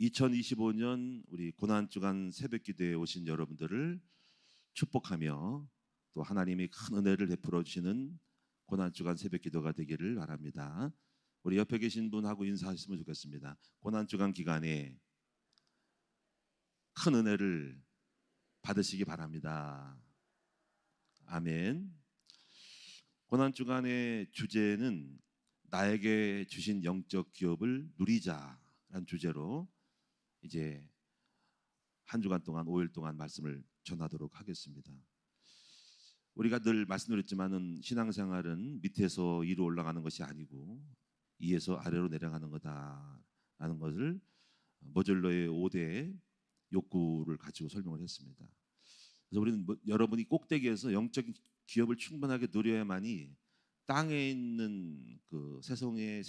2025년 우리 고난주간 새벽기도에 오신 여러분들을 축복하며 또 하나님이 큰 은혜를 베풀어 주시는 고난주간 새벽기도가 되기를 바랍니다. 우리 옆에 계신 분하고 인사하시면 좋겠습니다. 고난주간 기간에 큰 은혜를 받으시기 바랍니다. 아멘. 고난주간의 주제는 나에게 주신 영적 기업을 누리자라는 주제로 이제 한 주간 동안 5일 동안 말씀을 전하도록 하겠습니다. 우리가 늘 말씀드렸지만은 신앙생활은 밑에서 위로 올라가는 것이 아니고 위에서 아래로 내려가는 거다라는 것을 머즐러의 5대 욕구를 가지고 설명을 했습니다. 그래서 우리는 여러분이 꼭대기에서 영적인 기업을 충분하게 누려야만이 땅에 있는 그 세상의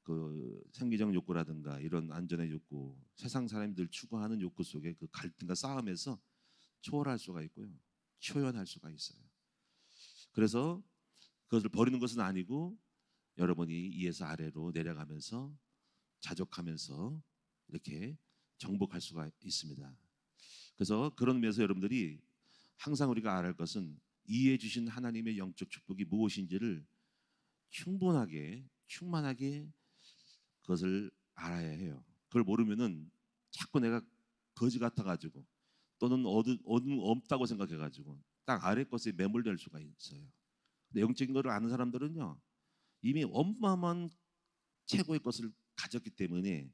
그 생리적 욕구라든가 이런 안전의 욕구, 세상 사람들 추구하는 욕구 속에 그 갈등과 싸움에서 초월할 수가 있고요, 초연할 수가 있어요. 그래서 그것을 버리는 것은 아니고 여러분이 위에서 아래로 내려가면서 자족하면서 이렇게 정복할 수가 있습니다. 그래서 그런 면에서 여러분들이 항상 우리가 알아야 할 것은 이해 주신 하나님의 영적 축복이 무엇인지를 충만하게 그것을 알아야 해요. 그걸 모르면은 자꾸 내가 거지 같아가지고 또는 어둠 없다고 생각해가지고 딱 아래 것에 매몰될 수가 있어요. 근데 영적인 것을 아는 사람들은요, 이미 어마어마한 최고의 것을 가졌기 때문에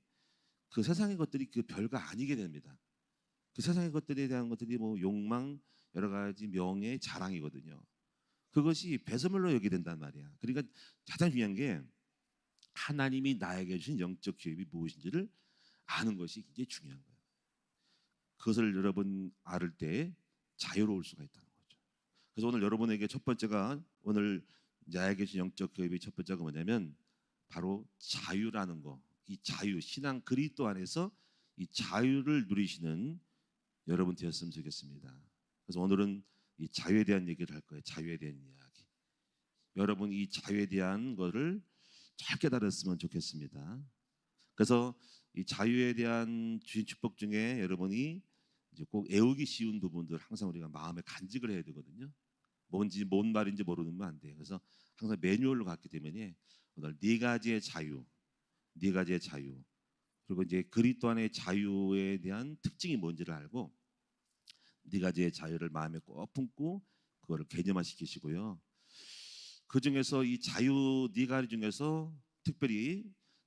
그 세상의 것들이 그 별거 아니게 됩니다. 그 세상의 것들에 대한 것들이 뭐 욕망, 여러 가지 명예, 자랑이거든요. 그것이 배설물로 여기게 된단 말이야. 그러니까 가장 중요한 게 하나님이 나에게 주신 영적 기업이 무엇인지를 아는 것이 굉장히 중요한 거예요. 그것을 여러분 알을 때 자유로울 수가 있다는 거죠. 그래서 오늘 여러분에게 첫 번째가, 오늘 나에게 주신 영적 기업의 첫 번째가 뭐냐면 바로 자유라는 거. 이 자유, 신앙 그리스도 안에서 이 자유를 누리시는 여러분 되었으면 좋겠습니다. 그래서 오늘은 이 자유에 대한 얘기를 할 거예요. 자유에 대한 이야기. 여러분 이 자유에 대한 거를 잘 깨달았으면 좋겠습니다. 그래서 이 자유에 대한 주신 축복 중에 여러분이 이제 꼭 애우기 쉬운 부분들 항상 우리가 마음에 간직을 해야 되거든요. 뭔 말인지 모르면 안 돼요. 그래서 항상 매뉴얼로 갔기 때문에 오늘 네 가지의 자유, 그리고 이제 그리스도 안의 자유에 대한 특징이 뭔지를 알고 네 가지의 자유를 마음에 꼭 품고 그거를 개념화시키시고요. 그 중에서 이 자유 네 가지 중에서 특별히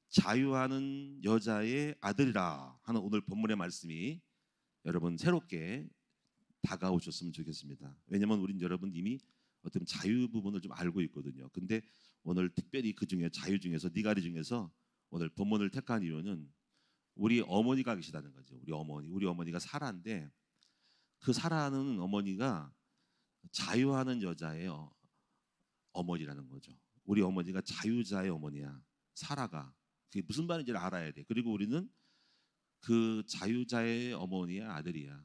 자유하는 여자의 아들이라 하는 오늘 본문의 말씀이 여러분 새롭게 다가오셨으면 좋겠습니다. 왜냐하면 우린 여러분 이미 어떤 자유 부분을 좀 알고 있거든요. 근데 오늘 특별히 그 중에 자유 중에서 네 가지 중에서 오늘 본문을 택한 이유는 우리 어머니가 계시다는 거죠. 우리 어머니가 사라인데 그 사라는 어머니가 자유하는 여자의 어머니라는 거죠. 우리 어머니가 자유자의 어머니야. 사라가. 그게 무슨 말인지를 알아야 돼. 그리고 우리는 그 자유자의 어머니의 아들이야.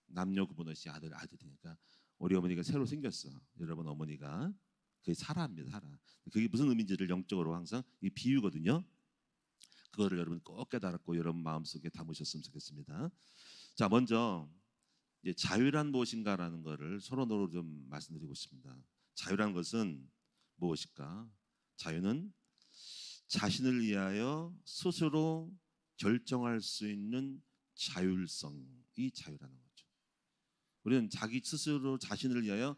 남녀 구분 없이 아들이니까 우리 어머니가 새로 생겼어. 여러분 어머니가 그게 사라입니다. 사라. 그게 무슨 의미인지를 영적으로 항상 이 비유거든요. 그거를 여러분 꼭 깨달았고 여러분 마음속에 담으셨으면 좋겠습니다. 자, 먼저 이제 자유란 무엇인가라는 것을 서로서로 좀 말씀드리고 싶습니다. 자유란 것은 무엇일까? 자유는 자신을 위하여 스스로 결정할 수 있는 자율성이 자유라는 거죠. 우리는 자기 스스로 자신을 위하여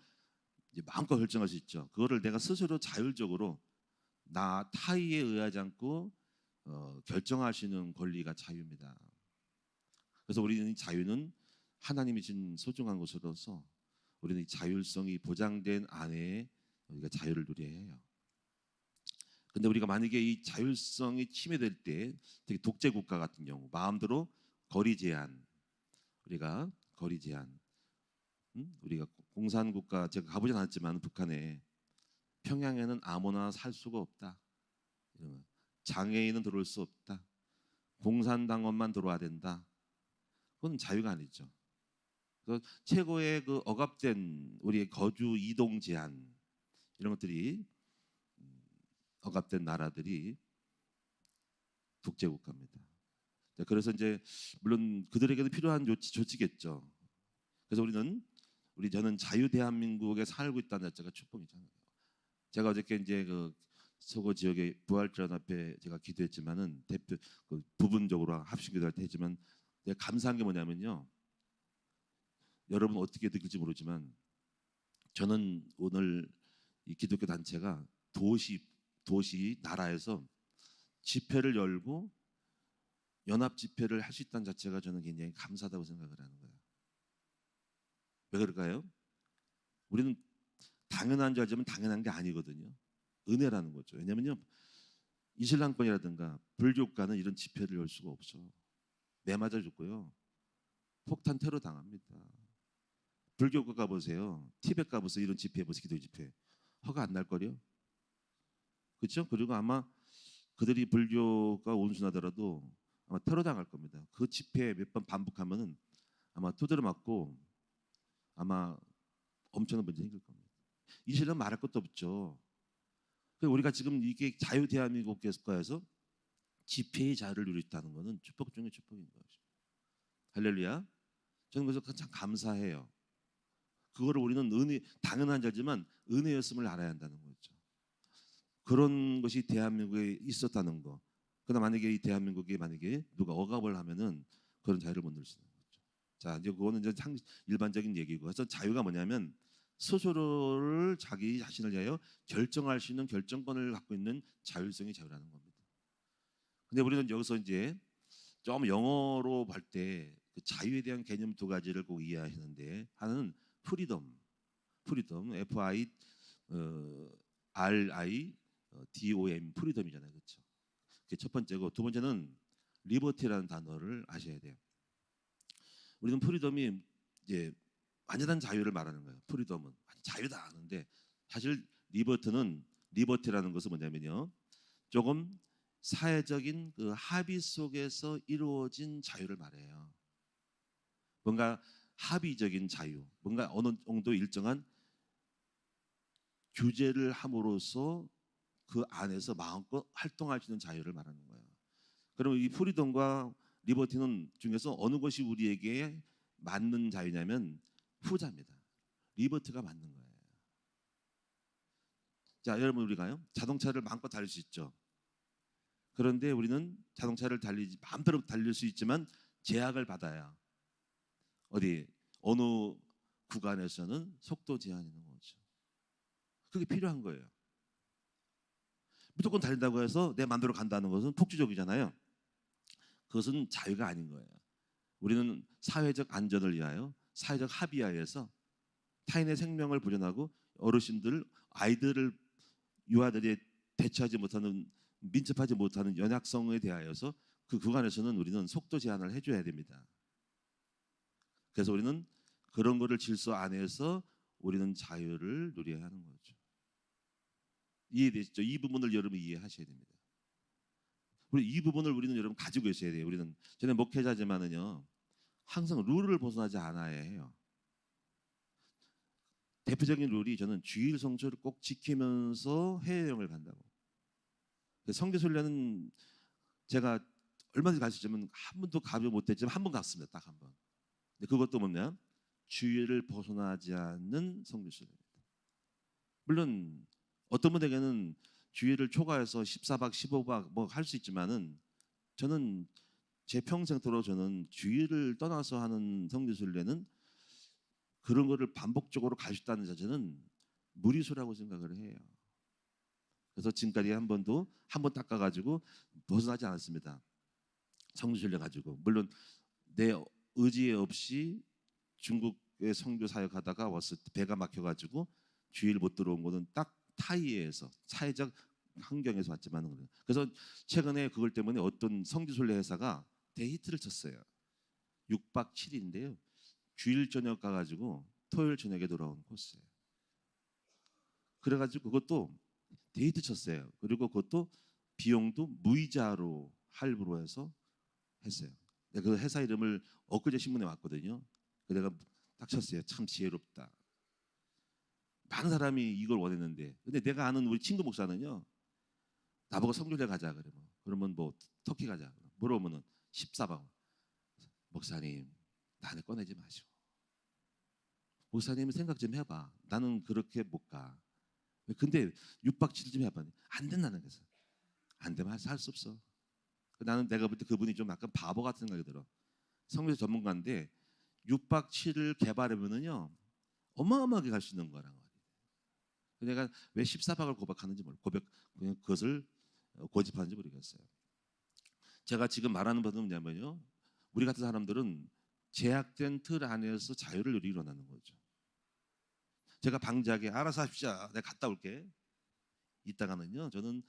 이제 마음껏 결정할 수 있죠. 그거를 내가 스스로 자율적으로 타의에 의하지 않고 결정할 수 있는 권리가 자유입니다. 그래서 우리는 이 자유는 하나님이 준 소중한 것으로서 우리는 이 자율성이 보장된 안에 우리가 자유를 누려야 해요. 근데 우리가 만약에 이 자율성이 침해될 때, 특히 독재 국가 같은 경우 마음대로 거리 제한, 우리가 공산국가, 제가 가보진 않았지만 북한에 평양에는 아무나 살 수가 없다. 장애인은 들어올 수 없다. 공산당원만 들어와야 된다. 그건 자유가 아니죠. 그래서 최고의 그 억압된 우리의 거주 이동 제한 이런 것들이 억압된 나라들이 독재 국가입니다. 자, 그래서 이제 물론 그들에게도 필요한 조치겠죠. 그래서 저는 자유 대한민국에 살고 있다는 자체가 축복이잖아요. 제가 어저께 이제 그 서구 지역의 부활절 앞에 제가 기도했지만은 대표 부분적으로 합심기도할 때 했지만 내가 감사한 게 뭐냐면요. 여러분 어떻게 느낄지 모르지만 저는 오늘 이 기독교 단체가 도시 나라에서 집회를 열고 연합 집회를 할 수 있다는 자체가 저는 굉장히 감사하다고 생각을 하는 거예요. 왜 그럴까요? 우리는 당연한 줄 알지만 당연한 게 아니거든요. 은혜라는 거죠. 왜냐면요, 이슬람권이라든가 불교국가는 이런 집회를 열 수가 없어. 매맞아 죽고요, 폭탄 테러 당합니다. 불교국 가보세요, 티벳 가보세요, 이런 집회 해보세요. 기도 집회 허가 안 날 거려. 그렇죠? 그리고 아마 그들이 불교가 온순하더라도 아마 테러 당할 겁니다. 그 집회 몇 번 반복하면은 아마 두드려 맞고 아마 엄청난 문제 생길 겁니다. 이슬람 말할 것도 없죠. 우리가 지금 이게 자유 대한민국 국가에서 집회의 자유를 누리다는 것은 축복 중에 축복인 것이죠. 할렐루야. 저는 그래서 참 감사해요. 그거를 우리는 당연한 자지만 은혜였음을 알아야 한다는 거죠. 그런 것이 대한민국에 있었다는 거. 그러나 만약에 이 대한민국에 만약에 누가 억압을 하면은 그런 자유를 못 누릴 수 있는 거죠. 자, 이제 그거는 이제 일반적인 얘기고. 그래서 자유가 뭐냐면 스스로를 자기 자신을 위하여 결정할 수 있는 결정권을 갖고 있는 자율성이 자유라는 겁니다. 근데 우리는 여기서 이제 좀 영어로 볼 때 그 자유에 대한 개념 두 가지를 꼭 이해하시는데, 하나는 프리덤, F-I R-I D-O-M, 프리덤이잖아요, 그렇죠? 그게 첫 번째고, 두 번째는 리버티라는 단어를 아셔야 돼요. 우리는 프리덤이 이제 완전한 자유를 말하는 거예요. 프리덤은 자유다 하는데, 사실 리버티라는 것은 뭐냐면요, 조금 사회적인 그 합의 속에서 이루어진 자유를 말해요. 뭔가 합의적인 자유, 뭔가 어느 정도 일정한 규제를 함으로써 그 안에서 마음껏 활동할 수 있는 자유를 말하는 거예요. 그럼 이 프리덤과 리버티는 중에서 어느 것이 우리에게 맞는 자유냐면 후자입니다. 리버티가 맞는 거예요. 자, 여러분, 우리가요, 자동차를 마음껏 달릴 수 있죠. 그런데 우리는 자동차를 마음대로 달릴 수 있지만 제약을 받아야 어느 구간에서는 속도 제한이 있는 거죠. 그게 필요한 거예요. 무조건 달린다고 해서 내 마음대로 간다는 것은 폭주적이잖아요. 그것은 자유가 아닌 거예요. 우리는 사회적 안전을 위하여, 사회적 합의하에서 타인의 생명을 보존하고 아이들을 유아들이 대처하지 못하는, 민첩하지 못하는 연약성에 대하여서 그 구간에서는 우리는 속도 제한을 해줘야 됩니다. 그래서 우리는 그런 거를 질서 안에서 우리는 자유를 누려야 하는 거죠. 이해되시죠? 이 부분을 여러분 이해하셔야 됩니다. 이 부분을 우리는 여러분 가지고 있어야 돼요. 저는 목회자지만은요, 항상 룰을 벗어나지 않아야 해요. 대표적인 룰이, 저는 주일 성수를 꼭 지키면서 해외여행을 간다고. 성교순례는 제가 얼마든지 갈 수 있지만 한 번도 가지 못했지만 한 번 갔습니다. 딱 한 번. 근데 그것도 뭐냐? 주일을 벗어나지 않는 성교순례입니다. 물론 어떤 분에게는 주일을 초과해서 14박 15박 뭐 할 수 있지만은, 저는 제 평생토록 저는 주일을 떠나서 하는 성교순례는, 그런 거를 반복적으로 갈 수 있다는 자체는 무리수라고 생각을 해요. 그래서 지금까지 한 번 닦아가지고 벗어나지 않았습니다. 성교순례 가지고. 물론 내 의지 없이 중국에 선교 사역하다가 왔을 때 배가 막혀가지고 주일 못 들어온 거는 딱 타이에서, 사회적 환경에서 왔지만, 그래서 최근에 그걸 때문에 어떤 성교순례 회사가 데이트를 쳤어요. 6박 7일인데요. 주일 저녁 가가지고 토요일 저녁에 돌아온 코스예요. 그래가지고 그것도 데이트 쳤어요. 그리고 그것도 비용도 무이자로 할부로 해서 했어요. 그 회사 이름을 엊그제 신문에 왔거든요. 내가 딱 쳤어요. 참 지혜롭다. 많은 사람이 이걸 원했는데, 근데 내가 아는 우리 친구 목사는요, 나보고 성교회 가자 그러면 뭐 터키 가자 물어보면은 14박. 목사님, 나는 꺼내지 마시고. 목사님은 생각 좀 해봐. 나는 그렇게 못 가. 근데 6박 7일 좀 해봐. 안 된다는 거죠. 안 되면 살 수 없어. 나는 내가 볼 때 그분이 좀 약간 바보 같은 생각이 들어. 성교사 전문가인데 6박 7일 개발하면은요 어마어마하게 갈 수 있는 거란 말이에요. 내가 왜 14박을 고백하는지 그냥 그것을 고집하는지 모르겠어요. 제가 지금 말하는 것은 뭐냐면요, 우리 같은 사람들은 제약된 틀 안에서 자유를 누리기 원하는 거죠. 제가 방지하게 알아서 합시다. 내가 갔다 올게. 이따가는요, 저는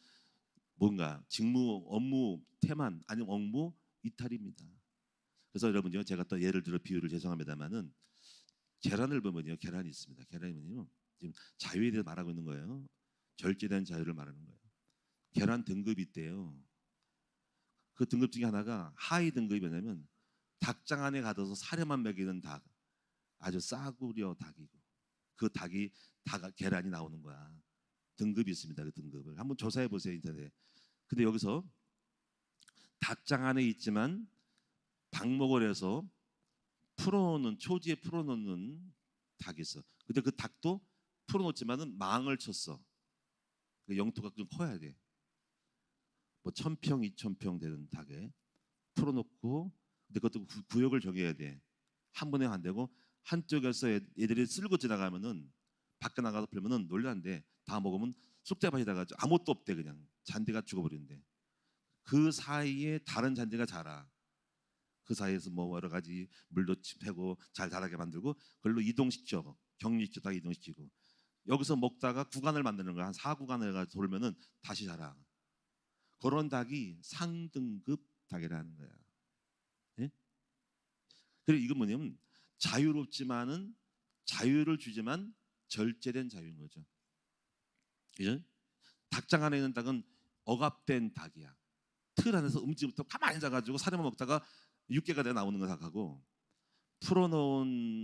뭔가 직무, 업무 태만 아니면 업무 이탈입니다. 그래서 여러분요, 제가 또 예를 들어 비유를 죄송합니다만은 계란을 보면요, 계란이 있습니다. 계란이면요, 지금 자유에 대해서 말하고 있는 거예요. 절제된 자유를 말하는 거예요. 계란 등급이 있대요. 그 등급 중에 하나가 하위 등급이 뭐냐면 닭장 안에 가둬서 사료만 먹이는 닭, 아주 싸구려 닭이고 그 닭이 계란이 나오는 거야. 등급이 있습니다. 그 등급을 한번 조사해 보세요, 인터넷에. 근데 여기서 닭장 안에 있지만 방목을 해서 초지에 풀어놓는 닭이 있어. 근데 그 닭도 풀어놓지만은 망을 쳤어. 그 영토가 좀 커야 돼. 뭐 1,000평, 2,000평 되는 닭에 풀어놓고, 근데 그것도 구역을 정해야 돼. 한 번에 안 되고 한쪽에서 애들이 쓸고 지나가면은 밖에 나가서 풀면은 놀란대. 다 먹으면 쑥대밭이 돼가지고 아무것도 없대. 그냥 잔디가 죽어버린대. 그 사이에 다른 잔디가 자라. 그 사이에서 뭐 여러 가지 물도 패고 잘 자라게 만들고 그걸로 이동시켜. 격리시켰다가 이동시키고 여기서 먹다가 구간을 만드는 거야. 한 4구간을 해가지고 돌면은 다시 자라. 그런 닭이 상등급 닭이라는 거야. 예? 그리고 이건 뭐냐면 자유롭지만은 자유를 주지만 절제된 자유인 거죠. 그죠? 닭장 안에 있는 닭은 억압된 닭이야. 틀 안에서 움직임부터 가만히 앉아가지고 사료만 먹다가 육개가 돼 나오는 거 닭하고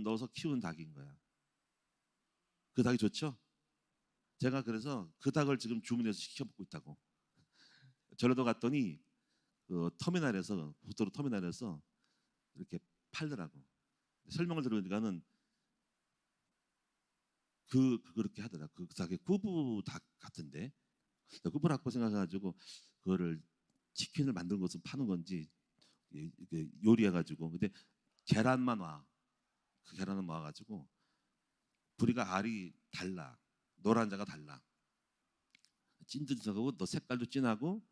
넣어서 키우는 닭인 거야. 그 닭이 좋죠? 제가 그래서 그 닭을 지금 주문해서 시켜 먹고 있다고. 전라도 갔더니 그 터미널에서 고속도로 터미널에서 이렇게 팔더라고. 설명을 들으니까는 그렇게 하더라. 그 닭이 꾸부 닭 같은데 꾸부 닭고 생각해가지고 그거를 치킨을 만드는 것은 파는 건지 요리해가지고 근데 계란만 와. 그 계란만 와가지고 부리가 알이 달라. 노란자가 달라. 찐득하고 너 색깔도 진하고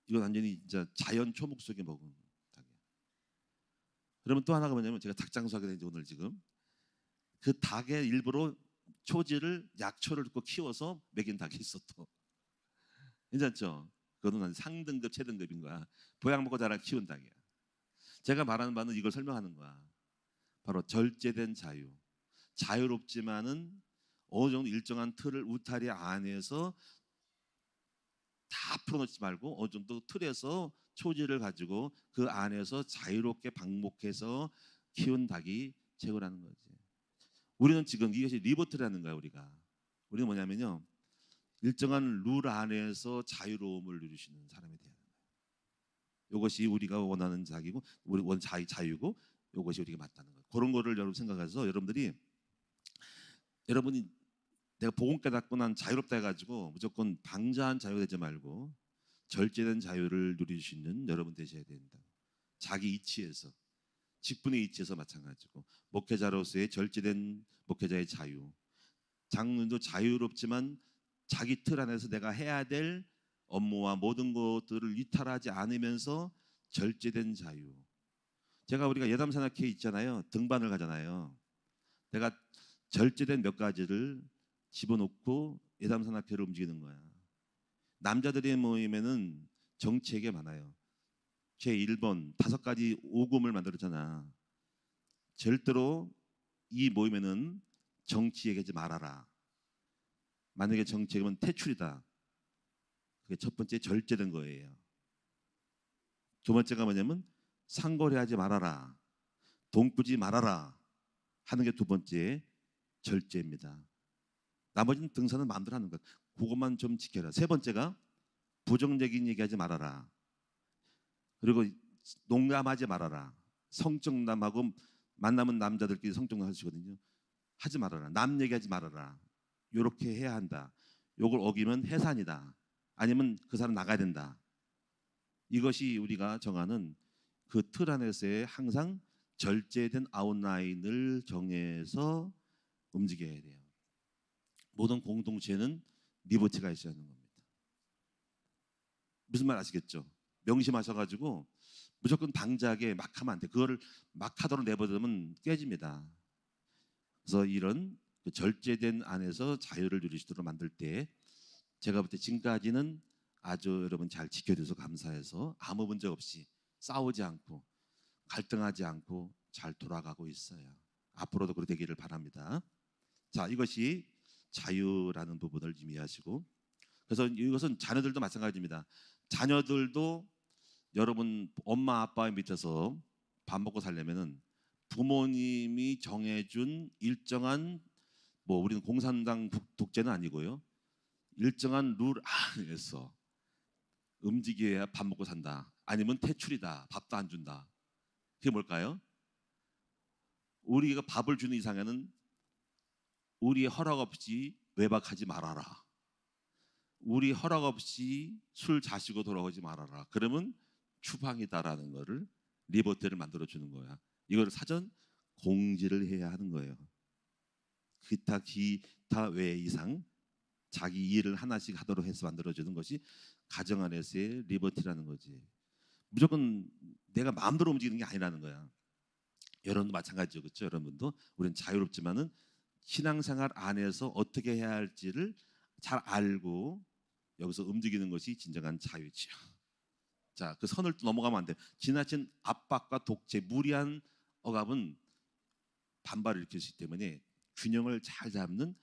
이건 완전히 진짜 자연 초목 속에 먹은 닭이야. 그러면 또 하나가 뭐냐면 제가 닭 장수하게 된 지 오늘 지금 그 닭의 일부러 초지를 약초를 듣고 키워서 먹인 닭이 있어 또. 괜찮죠? 그거는 상등급 최등급인 거야. 보양 먹고 자라 키운 닭이야. 제가 말하는 바는 이걸 설명하는 거야. 바로 절제된 자유. 자유롭지만은 어느 정도 일정한 틀을 울타리 안에서 다 풀어놓지 말고 어느 정도 틀에서 초지를 가지고 그 안에서 자유롭게 방목해서 키운 닭이 최고라는 거지. 우리는 지금 이것이 리버트라는 거야. 우리는 뭐냐면요, 일정한 룰 안에서 자유로움을 누리시는 사람이 돼야 돼요. 이것이 우리가 원하는 자기고 우리 자유고 이것이 우리가 맞다는 거예요. 그런 거를 여러분 생각해서 여러분이 내가 복음 깨닫고 난 자유롭다 해가지고 무조건 방자한 자유가 되지 말고 절제된 자유를 누릴 수 있는 여러분 되셔야 된다. 자기 이치에서, 직분의 이치에서 마찬가지고 목회자로서의 절제된 목회자의 자유. 장로도 자유롭지만 자기 틀 안에서 내가 해야 될 업무와 모든 것들을 이탈하지 않으면서 절제된 자유. 우리가 예담산악회 있잖아요. 등반을 가잖아요. 내가 절제된 몇 가지를 집어넣고 예담산악회를 움직이는 거야. 남자들의 모임에는 정치에게 많아요. 제 1번 5가지 오금을 만들었잖아. 절대로 이 모임에는 정치 얘기하지 말아라. 만약에 정치 얘기하면 퇴출이다. 그게 첫 번째 절제된 거예요. 두 번째가 뭐냐면 상거래하지 말아라. 돈 꾸지 말아라 하는 게 두 번째 절제입니다. 나머지는 등산은 마음대로 하는 것. 그것만 좀 지켜라. 세 번째가 부정적인 얘기하지 말아라. 그리고 농담하지 말아라. 성적남하고 만나면 남자들끼리 성적남 하시거든요. 하지 말아라. 남 얘기하지 말아라. 이렇게 해야 한다. 요걸 어기면 해산이다. 아니면 그 사람 나가야 된다. 이것이 우리가 정하는 그 틀 안에서의 항상 절제된 아웃라인을 정해서 움직여야 돼요. 모든 공동체는 리버티가 있어야 하는 겁니다. 무슨 말 아시겠죠? 명심하셔가지고 무조건 방자하게 막 하면 안 돼. 그거를 막 하도록 내버리면 깨집니다. 그래서 이런 그 절제된 안에서 자유를 누릴 수 있도록 만들 때 제가 볼 때 지금까지는 아주 여러분 잘 지켜줘서 감사해서 아무 문제 없이 싸우지 않고 갈등하지 않고 잘 돌아가고 있어요. 앞으로도 그렇게 되기를 바랍니다. 자, 이것이 자유라는 부분을 의미하시고, 그래서 이것은 자녀들도 마찬가지입니다. 자녀들도 여러분 엄마 아빠 밑에서 밥 먹고 살려면은 부모님이 정해준 일정한, 뭐 우리는 공산당 독재는 아니고요, 일정한 룰 안에서 움직여야 밥 먹고 산다. 아니면 퇴출이다. 밥도 안 준다. 그게 뭘까요? 우리가 밥을 주는 이상에는 우리의 허락 없이 외박하지 말아라. 우리 허락 없이 술 자시고 돌아오지 말아라. 그러면 추방이다라는 거를 리버티를 만들어 주는 거야. 이걸 사전 공지를 해야 하는 거예요. 기타 외 이상 자기 일을 하나씩 하도록 해서 만들어 주는 것이 가정 안에서의 리버티라는 거지. 무조건 내가 마음대로 움직이는 게 아니라는 거야. 여러분도 마찬가지죠, 그렇죠? 여러분도 우리는 자유롭지만은 신앙생활 안에서 어떻게 해야 할지를 잘 알고 여기서 움직이는 것이 진정한 자유지요. 자, 그 선을 또 넘어가면 안 돼. 지나친 압박과 독재, 무리한 억압은 반발을 일으킬 수 있기 때문에 균형을 잘 잡는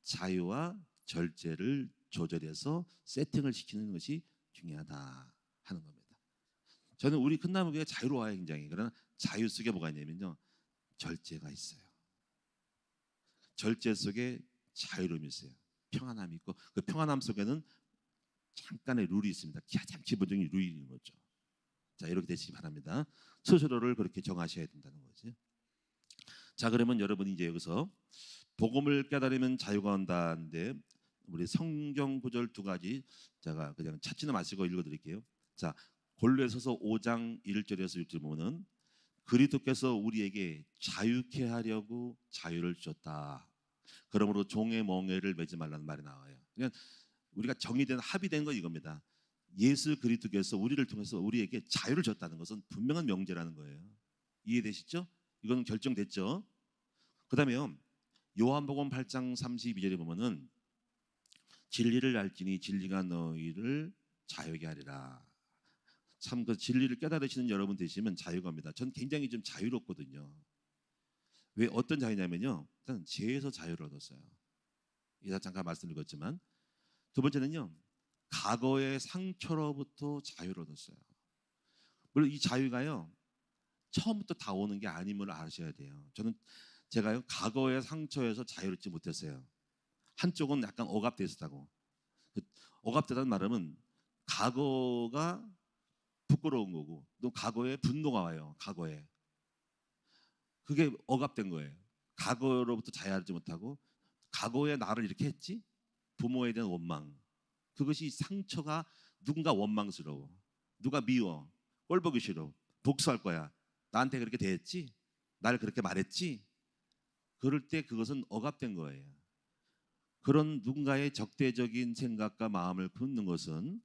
자유와 절제를 조절해서 세팅을 시키는 것이 중요하다 하는 겁니다. 저는 우리 큰나무교회 자유로워요, 굉장히. 그러나 자유 속에 뭐가 있냐면요, 절제가 있어요. 절제 속에 자유로움이 있어요. 평안함이 있고, 그 평안함 속에는 잠깐의 룰이 있습니다. 가장 기본적인 룰이 있는 거죠. 자, 이렇게 되시기 바랍니다. 스스로를 그렇게 정하셔야 된다는 거죠. 자, 그러면 여러분이 이제 여기서 복음을 깨달으면 자유가 온다는데 우리 성경 구절 두 가지 제가 그냥 찾지는 마시고 읽어드릴게요. 자, 골로새서 5장 1절에서 6절 보면은 그리스도께서 우리에게 자유케 하려고 자유를 주셨다. 그러므로 종의 멍에를 매지 말라는 말이 나와요. 그러니까 우리가 정의된 합의된 거 이겁니다. 예수 그리스도께서 우리를 통해서 우리에게 자유를 줬다는 것은 분명한 명제라는 거예요. 이해되시죠? 이건 결정됐죠? 그다음에요, 요한복음 8장 32절에 보면은 진리를 알지니 진리가 너희를 자유케 하리라. 참 그 진리를 깨달으시는 여러분 되시면 자유가 옵니다. 전 굉장히 좀 자유롭거든요. 왜 어떤 자유냐면요, 일단 죄에서 자유를 얻었어요. 이사 잠깐 말씀드렸지만, 두 번째는요, 과거의 상처로부터 자유를 얻었어요. 물론 이 자유가요 처음부터 다 오는 게 아님을 아셔야 돼요. 저는 제가요 과거의 상처에서 자유를 얻지 못했어요. 한쪽은 약간 억압돼 있었다고. 억압되다는 말은 과거가 부끄러운 거고, 또 과거에 분노가 와요. 과거에 그게 억압된 거예요. 과거로부터 자유하지 못하고 과거에 나를 이렇게 했지, 부모에 대한 원망, 그것이 상처가, 누군가 원망스러워, 누가 미워, 꼴보기 싫어, 복수할 거야, 나한테 그렇게 대했지, 나를 그렇게 말했지, 그럴 때 그것은 억압된 거예요. 그런 누군가의 적대적인 생각과 마음을 품는 것은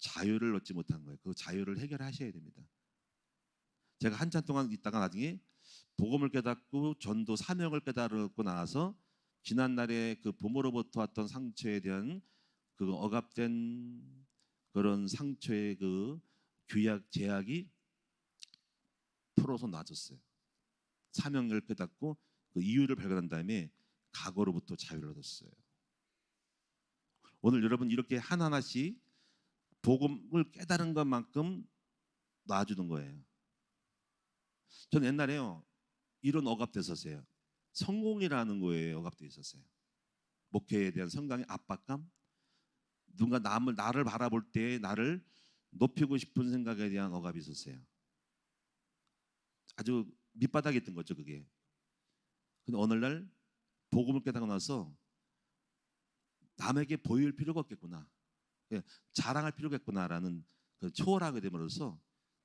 자유를 얻지 못한 거예요. 그 자유를 해결하셔야 됩니다. 제가 한참 동안 있다가 나중에 복음을 깨닫고 전도 사명을 깨달고 나서 지난날에 그 부모로부터 왔던 상처에 대한 그 억압된 그런 상처의 그 규약 제약이 풀어서 놔졌어요. 사명을 깨닫고 그 이유를 발견한 다음에 과거로부터 자유를 얻었어요. 오늘 여러분 이렇게 하나하나씩 복음을 깨달은 것만큼 놔주는 거예요. 저는 옛날에요 이런 억압됐었어요. 성공이라는 거에 억압돼 있었어요. 목회에 대한 성장의 압박감, 누군가 나를 바라볼 때 나를 높이고 싶은 생각에 대한 억압이 있었어요. 아주 밑바닥에 있던 거죠, 그게. 근데 어느 날 복음을 깨닫고 나서 남에게 보일 필요가 없겠구나, 예, 자랑할 필요가 없구나라는 그 초월하게 됨으로써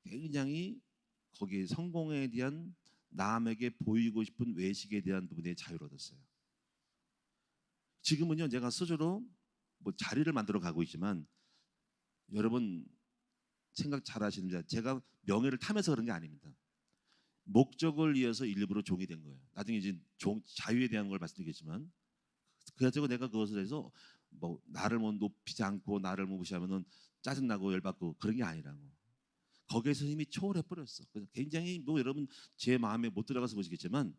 굉장히 거기에 성공에 대한, 남에게 보이고 싶은 외식에 대한 부분에 자유를 얻었어요. 지금은요, 제가 스스로 뭐 자리를 만들어 가고 있지만, 여러분 생각 잘 하시는지, 제가 명예를 타면서 그런 게 아닙니다. 목적을 위해서 일부러 종이 된 거예요. 나중에 이제 자유에 대한 걸 말씀드리겠지만, 그래서 내가 그것을 해서 뭐 나를 뭐 높이지 않고 나를 뭐 무시하면은 짜증나고 열받고 그런 게 아니라고. 거기에서 이미 초월해 버렸어. 그래서 굉장히 뭐 여러분 제 마음에 못 들어가서 보시겠지만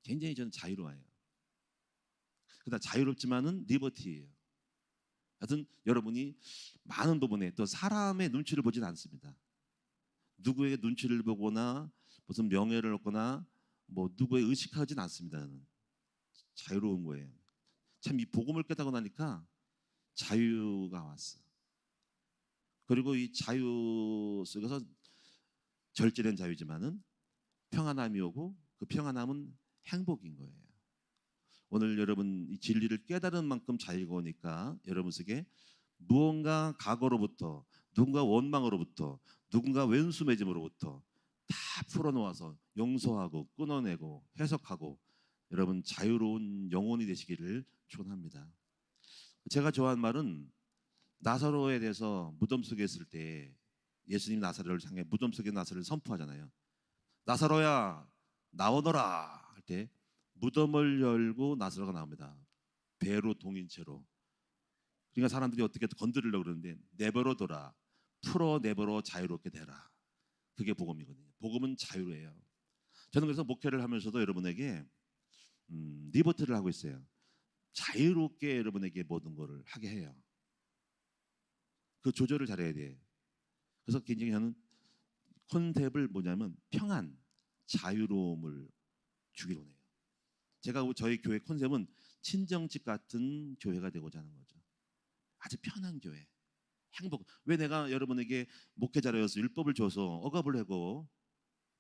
굉장히 저는 자유로워요. 그러나 자유롭지만은 리버티예요. 하여튼 여러분이 많은 부분에 또 사람의 눈치를 보지는 않습니다. 누구에게 눈치를 보거나 무슨 명예를 얻거나 뭐 누구에 의식하지는 않습니다. 저는 자유로운 거예요. 참 이 복음을 깨닫고 나니까 자유가 왔어. 그리고 이 자유 속에서 절제된 자유지만은 평안함이 오고, 그 평안함은 행복인 거예요. 오늘 여러분 이 진리를 깨달은 만큼 자유가 오니까 여러분 속에 무언가 과거로부터, 누군가 원망으로부터, 누군가 왼수 맺음으로부터 다 풀어놓아서 용서하고 끊어내고 해석하고 여러분 자유로운 영혼이 되시기를 축원합니다. 제가 좋아하는 말은, 나사로에 대해서 무덤 속에 있을 때 예수님 나사로를 향해 무덤 속에 나사로를 선포하잖아요. 나사로야 나오너라 할 때 무덤을 열고 나사로가 나옵니다. 배로 동인 채로. 그러니까 사람들이 어떻게 건드리려고 그러는데 내버려둬라, 풀어 내버려 자유롭게 되라. 그게 복음이거든요. 복음은 자유예요. 저는 그래서 목회를 하면서도 여러분에게 리버트를 하고 있어요. 자유롭게 여러분에게 모든 것을 하게 해요. 그 조절을 잘해야 돼. 그래서 굉장히 저는 컨셉을 뭐냐면 평안, 자유로움을 주기로 해요. 제가 저희 교회 컨셉은 친정집 같은 교회가 되고자 하는 거죠. 아주 편한 교회, 행복. 왜 내가 여러분에게 목회자로서 율법을 줘서 억압을 하고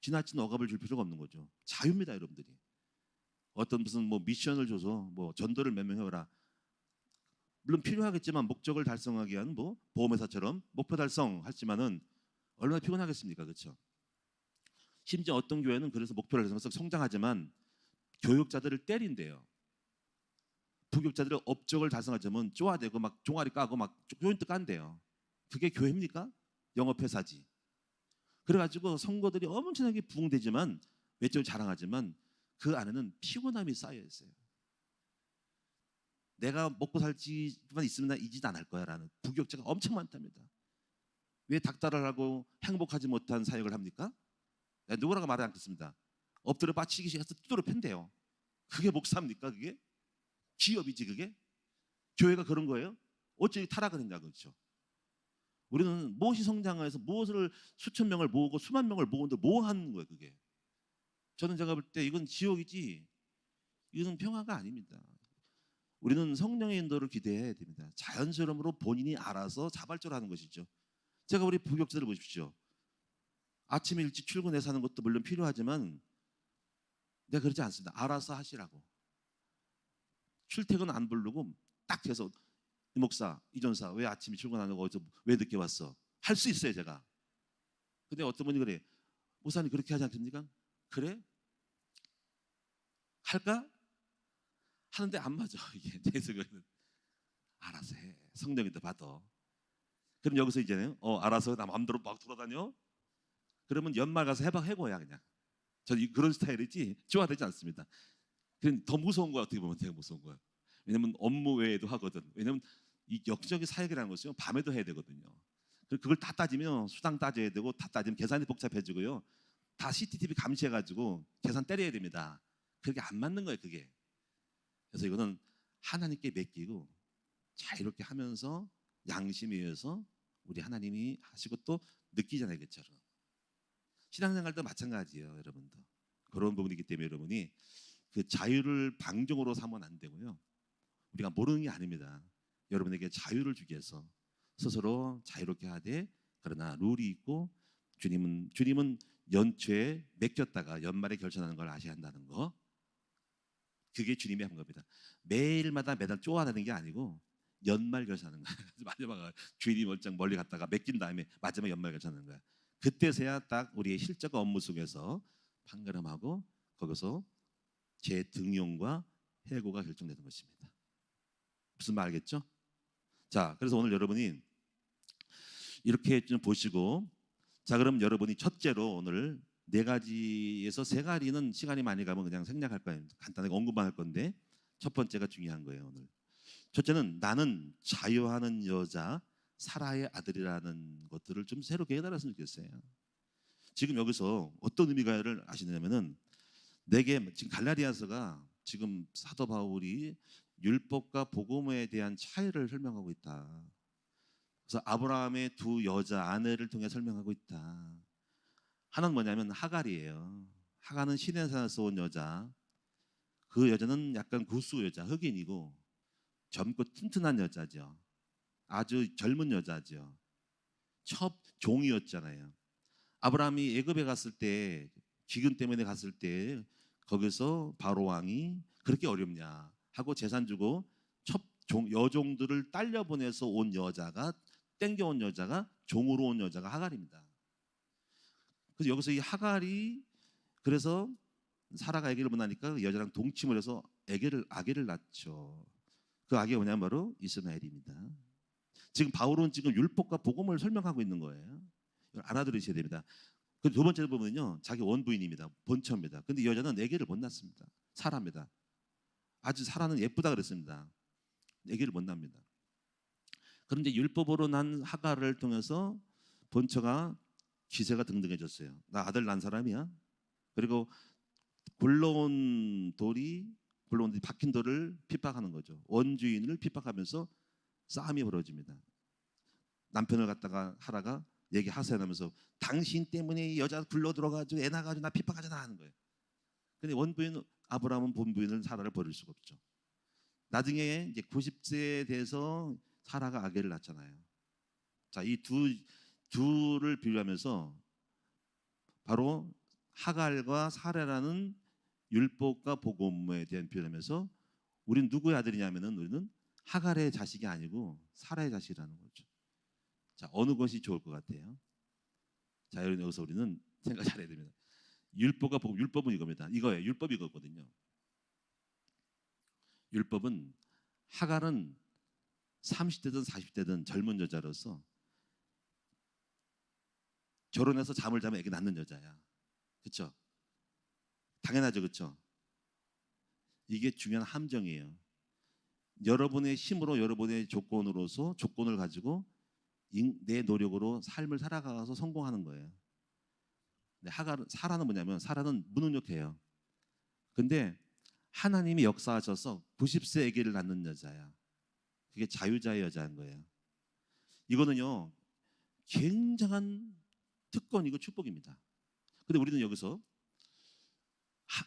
지나친 억압을 줄 필요가 없는 거죠. 자유입니다, 여러분들이. 어떤 무슨 뭐 미션을 줘서 뭐 전도를 몇 명 해오라. 물론 필요하겠지만 목적을 달성하기 위한 뭐 보험회사처럼 목표 달성하지만은 얼마나 피곤하겠습니까, 그렇죠? 심지어 어떤 교회는 그래서 목표를 달성해서 성장하지만 교육자들을 때린대요. 부교육자들의 업적을 달성하자면 쪼아대고 막 종아리 까고 막 조인트 깐대요. 그게 교회입니까? 영업회사지. 그래가지고 성도들이 엄청나게 부흥되지만 외적으로 자랑하지만 그 안에는 피곤함이 쌓여 있어요. 내가 먹고 살지만 있으면 나 이 짓 안 할 거야라는 부교육자가 엄청 많답니다. 왜 닥달을 하고 행복하지 못한 사역을 합니까? 누구라고 말하지 않겠습니다. 엎드려 빠치기 시작해서 두드려 팬대요. 그게 목사입니까? 그게? 기업이지 그게? 교회가 그런 거예요? 어찌 타락을 했냐, 그렇죠? 우리는 무엇이 성장해서 무엇을 수천 명을 모으고 수만 명을 모으는데 뭐 하는 거예요, 그게? 저는 제가 볼 때 이건 지옥이지, 이건 평화가 아닙니다. 우리는 성령의 인도를 기대해야 됩니다. 자연스러움으로 본인이 알아서 자발적으로 하는 것이죠. 제가 우리 부교육자들 보십시오. 아침에 일찍 출근해서 하는 것도 물론 필요하지만 내가 그러지 않습니다. 알아서 하시라고. 출퇴근 안 부르고 딱 해서 이 목사, 이 전사 왜 아침에 출근하고 어디서 왜 늦게 왔어? 할 수 있어요, 제가. 근데 어떤 분이 그래, 목사님 그렇게 하지 않습니까? 그래? 할까? 하는데 안 맞아 이게. 내 생각에는 알아서 해. 성령이 더 받아. 그럼 여기서 이제는 알아서 나 마음대로 막 돌아다녀? 그러면 연말 가서 해봐야 그냥. 저는 그런 스타일이지 좋아되지 않습니다. 그럼 더 무서운 거야. 어떻게 보면 되게 무서운 거야. 왜냐면 업무 외에도 하거든. 왜냐면 이 역적인 사역이라는 것은 밤에도 해야 되거든요. 그걸 다 따지면 수당 따져야 되고 다 따지면 계산이 복잡해지고요. 다 CCTV 감시해가지고 계산 때려야 됩니다. 그게 안 맞는 거예요, 그게. 그래서 이거는 하나님께 맡기고 자유롭게 하면서 양심에 의해서 우리 하나님이 하시고 또 느끼잖아요, 그처럼. 신앙생활도 마찬가지예요, 여러분도. 그런 부분이기 때문에 여러분이 그 자유를 방종으로 삼으면 안 되고요. 우리가 모르는 게 아닙니다. 여러분에게 자유를 주기 위해서 스스로 자유롭게 하되, 그러나 룰이 있고 주님은 연초에 맡겼다가 연말에 결정하는 걸 아셔야 한다는 거. 그게 주님이 한 겁니다. 매일마다 매달 쪼아내는 게 아니고 연말 결산하는 거야. 마지막 주일이 멀쩡 멀리 갔다가 맡긴 다음에 마지막 연말 결산하는 거야. 그때서야 딱 우리의 실적 업무 속에서 판가름하고 거기서 제 등용과 해고가 결정되는 것입니다. 무슨 말 알겠죠? 자, 그래서 오늘 여러분이 이렇게 좀 보시고, 자, 그럼 여러분이 첫째로 오늘 네 가지에서 세 가지는 시간이 많이 가면 그냥 생략할 거예요. 간단하게 언급만 할 건데 첫 번째가 중요한 거예요. 오늘 첫째는 나는 자유하는 여자 사라의 아들이라는 것들을 좀 새롭게 깨달았으면 좋겠어요. 지금 여기서 어떤 의미가를 아시냐면은 내게 지금 갈라디아서가 지금 사도 바울이 율법과 복음에 대한 차이를 설명하고 있다. 그래서 아브라함의 두 여자 아내를 통해 설명하고 있다. 하나는 뭐냐면 하갈이에요. 하갈은 시내산에서 온 여자. 그 여자는 약간 구수 여자, 흑인이고 젊고 튼튼한 여자죠. 아주 젊은 여자죠. 첫 종이었잖아요. 아브라함이 애굽에 갔을 때 기근 때문에 갔을 때 거기서 바로 왕이 그렇게 어렵냐 하고 재산 주고 여종들을 딸려 보내서 온 여자가 땡겨온 여자가 종으로 온 여자가 하갈입니다. 그래서 여기서 이 하갈이 그래서 사라가 아기를 못 낳으니까 여자랑 동침을 해서 아기를 낳죠. 그 아기가 뭐냐면 바로 이스마엘입니다. 지금 바울은 지금 율법과 복음을 설명하고 있는 거예요. 이걸 알아들으셔야 됩니다. 그 두 번째 보면요, 자기 원부인입니다. 본처입니다. 근데 이 여자는 아기를 못 낳습니다. 사라입니다. 아주 사라는 예쁘다 그랬습니다. 아기를 못 낳습니다. 그런데 율법으로 난 하갈을 통해서 본처가 기세가 등등해졌어요. 나 아들 낳은 사람이야. 그리고 굴러온 돌이 박힌 돌을 핍박하는 거죠. 원주인을 핍박하면서 싸움이 벌어집니다. 남편을 갖다가 하라가 얘기하세요하면서 당신 때문에 이 여자 굴러 들어가지고 애 낳아가지고 나 핍박하잖아 하는 거예요. 근데 원부인 아브라함은 본부인을 사라를 버릴 수가 없죠. 나중에 이제 90세에 돼서 사라가 아기를 낳잖아요. 자, 이 둘을 비교하면서 바로 하갈과 사라라는 율법과 복음에 대한 표현하면서 우리는 누구의 아들이냐면은 우리는 하갈의 자식이 아니고 사라의 자식이라는 거죠. 자, 어느 것이 좋을 것 같아요? 자, 여기서 우리는 생각 잘해야 됩니다. 율법과 복음, 율법은 이겁니다. 이거예요. 율법이 이거거든요. 율법은 하갈은 30대든 40대든 젊은 여자로서 결혼해서 잠을 자면 애기 낳는 여자야. 그렇죠? 당연하죠, 그렇죠? 이게 중요한 함정이에요. 여러분의 힘으로 여러분의 조건으로서 조건을 가지고 내 노력으로 삶을 살아가서 성공하는 거예요. 사라는 뭐냐면 사라는 무능력해요. 근데 하나님이 역사하셔서 90세 아기를 낳는 여자야. 그게 자유자의 여자인 거예요. 이거는요 굉장한 특권이고 축복입니다. 근데 우리는 여기서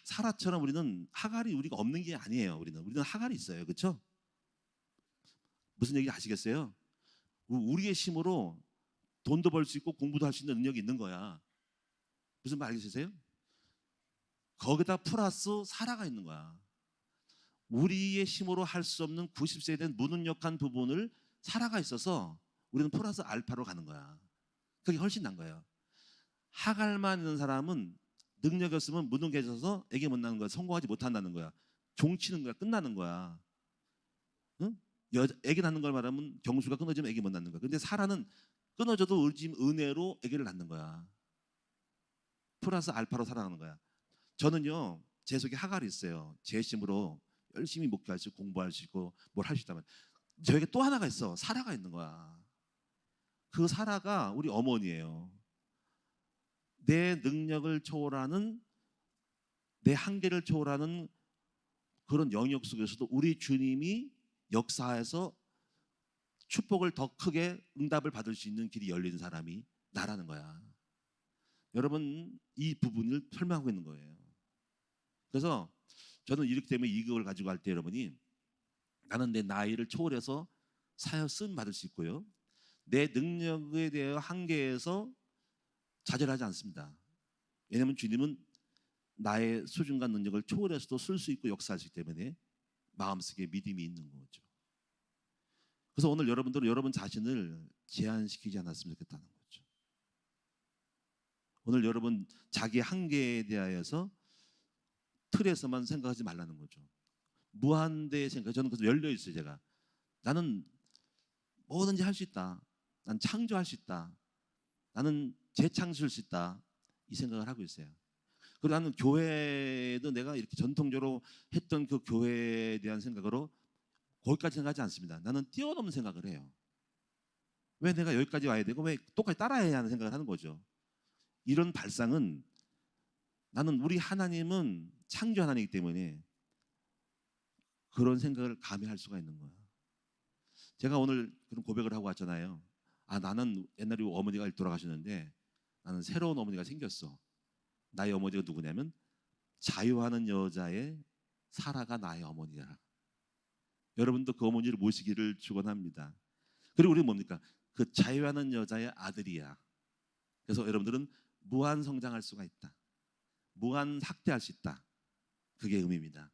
사라처럼 우리는 하갈이 우리가 없는 게 아니에요. 우리는 하갈이 있어요. 그렇죠? 무슨 얘기 아시겠어요? 우리의 힘으로 돈도 벌 수 있고 공부도 할 수 있는 능력이 있는 거야. 무슨 말 알겠으세요? 거기다 플러스 사라가 있는 거야. 우리의 힘으로 할 수 없는 90세에 된 무능력한 부분을 사라가 있어서 우리는 플러스 알파로 가는 거야. 그게 훨씬 난 거예요. 하갈만 있는 사람은 능력이 없으면 무능해져서 애기 못 낳는 거야. 성공하지 못한다는 거야. 종치는 거야. 끝나는 거야. 응? 애기 낳는 걸 말하면 경수가 끊어지면 애기 못 낳는 거야. 근데 사라는 끊어져도 은혜로 애기를 낳는 거야. 플러스 알파로 살아가는 거야. 저는요 제 속에 하갈이 있어요. 제 힘으로 열심히 목표할 수 있고 공부할 수 있고 뭘 할 수 있다면 저에게 또 하나가 있어. 사라가 있는 거야. 그 사라가 우리 어머니예요. 내 능력을 초월하는 내 한계를 초월하는 그런 영역 속에서도 우리 주님이 역사에서 축복을 더 크게 응답을 받을 수 있는 길이 열리는 사람이 나라는 거야. 여러분 이 부분을 설명하고 있는 거예요. 그래서 저는 이렇기 때문에 이걸 가지고 할 때 여러분이 나는 내 나이를 초월해서 사역 쓰임 받을 수 있고요. 내 능력에 대해 한계에서 좌절하지 않습니다. 왜냐하면 주님은 나의 수준과 능력을 초월해서도 쓸 수 있고 역사하시기 때문에 마음속에 믿음이 있는 거죠. 그래서 오늘 여러분들은 여러분 자신을 제한시키지 않았으면 좋겠다는 거죠. 오늘 여러분 자기 한계에 대하여서 틀에서만 생각하지 말라는 거죠. 무한대의 생각. 저는 그래서 열려 있어요. 제가 나는 뭐든지 할 수 있다. 난 창조할 수 있다. 나는 재창조할 수 있다. 이 생각을 하고 있어요. 그리고 나는 교회도 내가 이렇게 전통적으로 했던 그 교회에 대한 생각으로 거기까지 생각하지 않습니다. 나는 뛰어넘는 생각을 해요. 왜 내가 여기까지 와야 되고 왜 똑같이 따라해야 하는 생각을 하는 거죠. 이런 발상은 나는 우리 하나님은 창조 하나님이기 때문에 그런 생각을 감히 할 수가 있는 거야. 제가 오늘 그런 고백을 하고 왔잖아요. 나는 옛날에 어머니가 돌아가셨는데 나는 새로운 어머니가 생겼어. 나의 어머니가 누구냐면 자유하는 여자의 사라가 나의 어머니야. 여러분도 그 어머니를 모시기를 축원합니다. 그리고 우리는 뭡니까? 그 자유하는 여자의 아들이야. 그래서 여러분들은 무한 성장할 수가 있다. 무한 확대할 수 있다. 그게 의미입니다.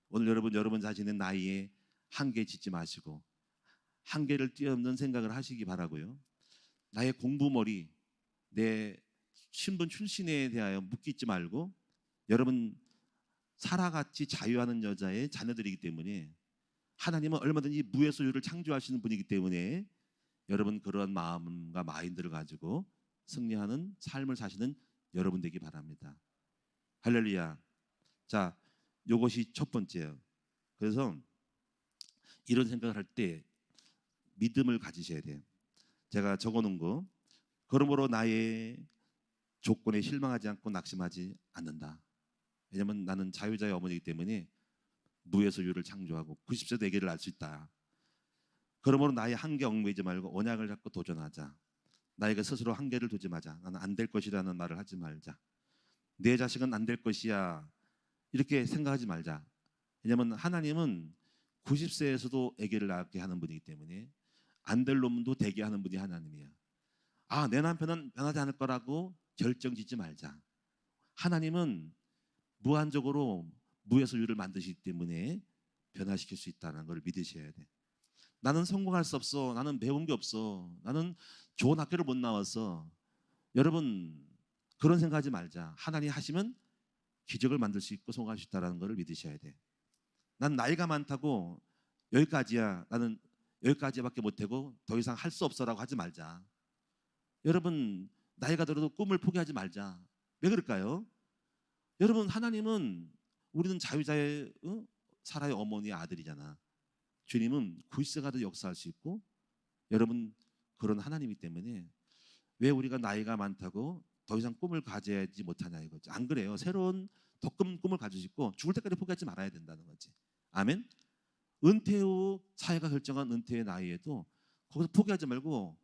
오늘 여러분 자신의 나이에 한계 짓지 마시고 한계를 뛰어넘는 생각을 하시기 바라고요. 나의 공부머리, 내 신분 출신에 대하여 묶이지 말고 여러분 사라같이 자유하는 여자의 자녀들이기 때문에 하나님은 얼마든지 무에서 유를 창조하시는 분이기 때문에 여러분 그러한 마음과 마인드를 가지고 승리하는 삶을 사시는 여러분 되기 바랍니다. 할렐루야. 자, 이것이 첫 번째예요. 그래서 이런 생각을 할 때 믿음을 가지셔야 돼요. 제가 적어놓은 거, 그러므로 나의 조건에 실망하지 않고 낙심하지 않는다. 왜냐하면 나는 자유자의 어머니이기 때문에 무에서 유를 창조하고 90세 내게를 알 수 있다. 그러므로 나의 한계 얽매이지 말고 언약을 잡고 도전하자. 나에게 스스로 한계를 두지 마자. 나는 안 될 것이라는 말을 하지 말자. 내 자식은 안 될 것이야. 이렇게 생각하지 말자. 왜냐하면 하나님은 90세에서도 아기를 낳게 하는 분이기 때문에 안 될 놈도 되게 하는 분이 하나님이야. 내 남편은 변하지 않을 거라고 결정짓지 말자. 하나님은 무한적으로 무에서 유를 만드시기 때문에 변화시킬 수 있다는 걸 믿으셔야 돼. 나는 성공할 수 없어. 나는 배운 게 없어. 나는 좋은 학교를 못 나왔어. 여러분 그런 생각하지 말자. 하나님 하시면 기적을 만들 수 있고 성공할 수 있다는 걸 믿으셔야 돼. 난 나이가 많다고 여기까지야. 나는 여기까지밖에 못하고 더 이상 할 수 없어라고 하지 말자. 여러분 나이가 들어도 꿈을 포기하지 말자. 왜 그럴까요? 여러분 하나님은 우리는 자유자의 사라의 어머니의 아들이잖아. 주님은 90세가 더 역사할 수 있고 여러분 그런 하나님이기 때문에 왜 우리가 나이가 많다고 더 이상 꿈을 가져야지 못하냐 이거지. 안 그래요. 새로운 더 큰 꿈을 가지시고 죽을 때까지 포기하지 말아야 된다는 거지. 아멘. 은퇴 후 사회가 결정한 은퇴의 나이에도 거기서 포기하지 말고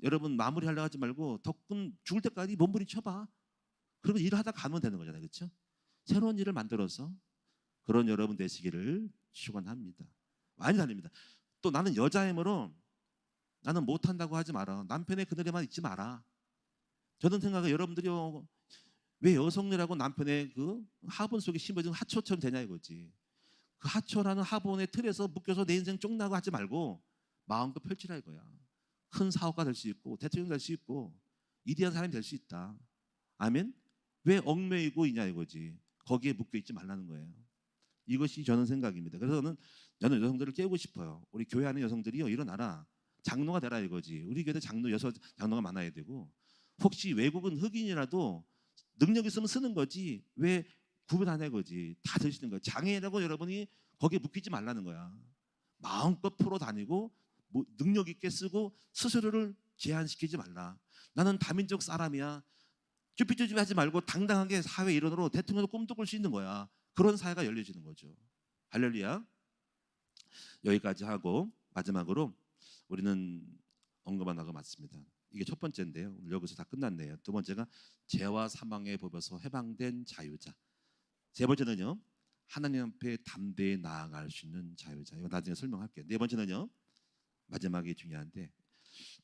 여러분 마무리하려고 하지 말고 더 큰 죽을 때까지 몸부림쳐봐. 그러면 일을 하다 가면 되는 거잖아요. 그렇죠? 새로운 일을 만들어서 그런 여러분 되시기를 축원합니다. 많이 달립니다. 또 나는 여자이므로 나는 못한다고 하지 마라. 남편의 그늘에만 있지 마라. 저는 생각해 여러분들이 왜 여성이라고 남편의 그 하본 속에 심어진 하초처럼 되냐 이거지. 그 하초라는 하본의 틀에서 묶여서 내 인생 쪽나고 하지 말고 마음껏 펼치라 이거야. 큰 사업가 될 수 있고 대통령 될 수 있고 위대한 사람이 될 수 있다. 아멘. 왜 얽매이고 있냐 이거지. 거기에 묶여 있지 말라는 거예요. 이것이 저는 생각입니다. 그래서 저는 여성들을 깨우고 싶어요. 우리 교회 안에 여성들이요 일어나라. 장로가 되라 이거지. 우리 교회 장로가 많아야 되고 혹시 외국은 흑인이라도 능력 있으면 쓰는 거지 왜 구분하냐 이거지. 다 드시는 거예요. 장애라고 여러분이 거기에 묶이지 말라는 거야. 마음껏 풀어 다니고 능력 있게 쓰고 스스로를 제한시키지 말라. 나는 다민족 사람이야. 쭈삣쭈삣 하지 말고 당당하게 사회 일원으로 대통령도 꿈도 꿀 수 있는 거야. 그런 사회가 열려지는 거죠. 할렐루야. 여기까지 하고 마지막으로 우리는 언급한 하고 맞습니다. 이게 첫 번째인데요. 오늘 여기서 다 끝났네요. 두 번째가 죄와 사망의 법에서 해방된 자유자. 세 번째는요. 하나님 앞에 담대히 나아갈 수 있는 자유자. 이거 나중에 설명할게요. 네 번째는요. 마지막이 중요한데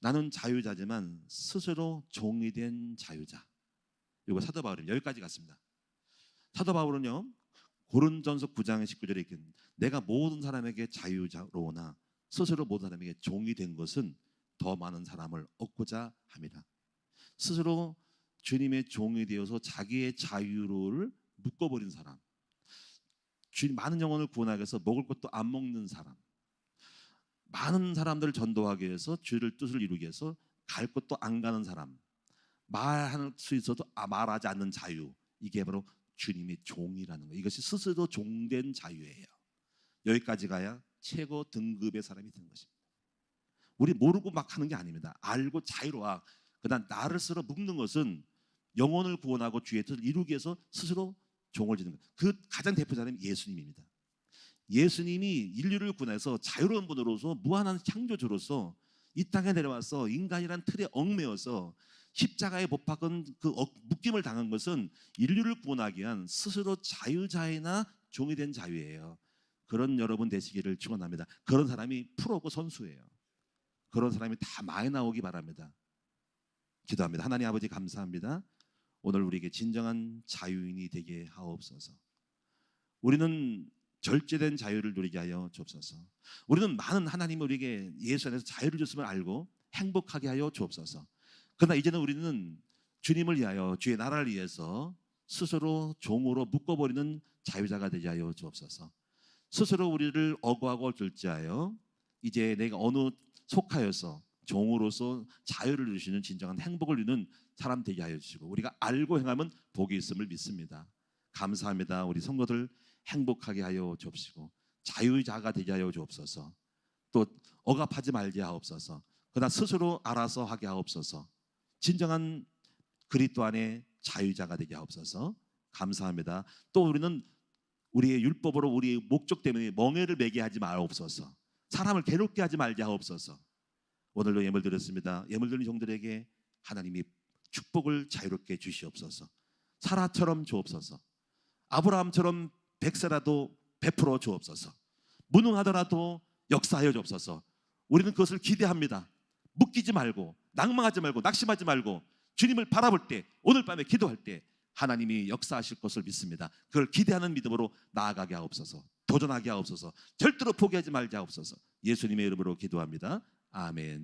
나는 자유자지만 스스로 종이 된 자유자. 이거 사도 바울입니다. 여기까지 갔습니다. 사도 바울은요, 고린도전서 9장 19절에 이렇게 내가 모든 사람에게 자유자로나 스스로 모든 사람에게 종이 된 것은 더 많은 사람을 얻고자 합니다. 스스로 주님의 종이 되어서 자기의 자유를 묶어버린 사람, 주님 많은 영혼을 구원하기 위해서 먹을 것도 안 먹는 사람, 많은 사람들을 전도하기 위해서 주의 뜻을 이루기 위해서 갈 곳도 안 가는 사람, 말할 수 있어도 말하지 않는 자유, 이게 바로 주님의 종이라는 거예요. 이것이 스스로 종된 자유예요. 여기까지 가야 최고 등급의 사람이 되는 것입니다. 우리 모르고 막 하는 게 아닙니다. 알고 자유로워. 그다음 나를 스스로 묶는 것은 영혼을 구원하고 주의 뜻을 이루기 위해서 스스로 종을 지는 거예요. 그 가장 대표 사람이 예수님입니다. 예수님이 인류를 구원해서 자유로운 분으로서 무한한 창조주로서 이 땅에 내려와서 인간이란 틀에 얽매여서 십자가에 못 박은 그 묶임을 당한 것은 인류를 구원하기 위한 스스로 자유자이나 종이 된 자유예요. 그런 여러분 되시기를 축원합니다. 그런 사람이 프로고 선수예요. 그런 사람이 다 많이 나오기 바랍니다. 기도합니다. 하나님 아버지 감사합니다. 오늘 우리에게 진정한 자유인이 되게 하옵소서. 우리는 절제된 자유를 누리게 하여 주옵소서. 우리는 많은 하나님이 우리에게 예수 안에서 자유를 줬음을 알고 행복하게 하여 주옵소서. 그러나 이제는 우리는 주님을 위하여 주의 나라를 위해서 스스로 종으로 묶어버리는 자유자가 되게 하여 주옵소서. 스스로 우리를 억울하고 절제하여 이제 내가 어느 속하여서 종으로서 자유를 누리시는 진정한 행복을 누리는 사람 되게 하여 주시고 우리가 알고 행하면 복이 있음을 믿습니다. 감사합니다. 우리 성도들 행복하게 하여 주옵시고 자유자가 되게 하여 주옵소서. 또 억압하지 말게 하옵소서. 그러나 스스로 알아서 하게 하옵소서. 진정한 그리스도 안에 자유자가 되게 하옵소서. 감사합니다. 또 우리는 우리의 율법으로 우리의 목적 때문에 멍에를 매게 하지 마옵소서. 사람을 괴롭게 하지 말게 하옵소서. 오늘도 예물 드렸습니다. 예물 드린 종들에게 하나님이 축복을 자유롭게 주시옵소서. 사라처럼 주옵소서. 아브라함처럼 백세라도 베풀어 주옵소서. 무능하더라도 역사하여 주옵소서. 우리는 그것을 기대합니다. 묶이지 말고 낭망하지 말고 낙심하지 말고 주님을 바라볼 때 오늘 밤에 기도할 때 하나님이 역사하실 것을 믿습니다. 그걸 기대하는 믿음으로 나아가게 하옵소서. 도전하게 하옵소서. 절대로 포기하지 말게 하옵소서. 예수님의 이름으로 기도합니다. 아멘.